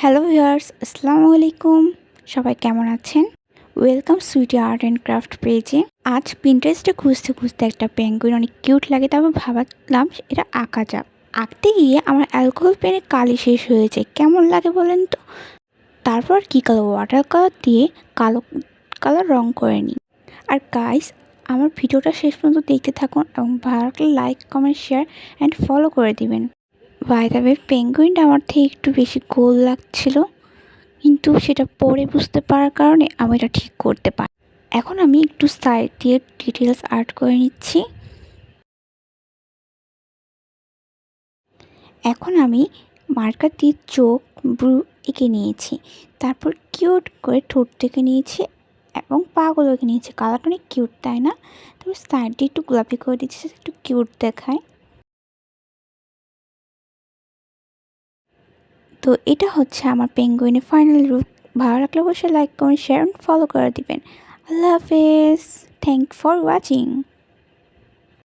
Hello viewers, আসসালামু আলাইকুম। সবাই কেমন আছেন? Welcome Sweety art and craft পেজে। আজ পিন্টারেস্টে খুঁজতে খুঁজতে একটা পেঙ্গুইন অনেক কিউট লাগে, তারপর ভাবলাম এটা আঁকা যাক। আঁকতে গিয়ে আমার অ্যালকোহল পেনে কালি শেষ হয়েছে, কেমন লাগে বলেন তো। তারপর কী কালো ওয়াটার কালার দিয়ে কালো কালার রং করে নিই। আর গাইস, আমার ভিডিওটা শেষ পর্যন্ত দেখতে থাকুন এবং ভালো লাগলে like, comment, share and follow করে দিবেন। বাই দ্য ওয়ে, পেঙ্গুইনটা আমার থেকে একটু বেশি গোল লাগছিল, কিন্তু সেটা পরে বুঝতে পারার কারণে আমি এটা ঠিক করতে পারি। এখন আমি একটু সাইড দিয়ে ডিটেলস আর্ট করে নিচ্ছি। এখন আমি মার্কার দিয়ে চোখ, ব্রু এঁকে নিয়েছি। তারপর কিউট করে ঠোঁট থেকে নিয়েছি এবং পাগুলো এঁকে নিয়েছি। কালারটা অনেক কিউট, তাই না? তারপর সাইড দিয়ে একটু গোলাপি করে দিচ্ছি, একটু কিউট দেখায়। তো এটা হচ্ছে আমার পেঙ্গুইনের ফাইনাল রূপ। ভালো লাগলে অবশ্যই like, comment, share and follow করে দিবেন। আল্লাহ হাফেজ। Thank for watching.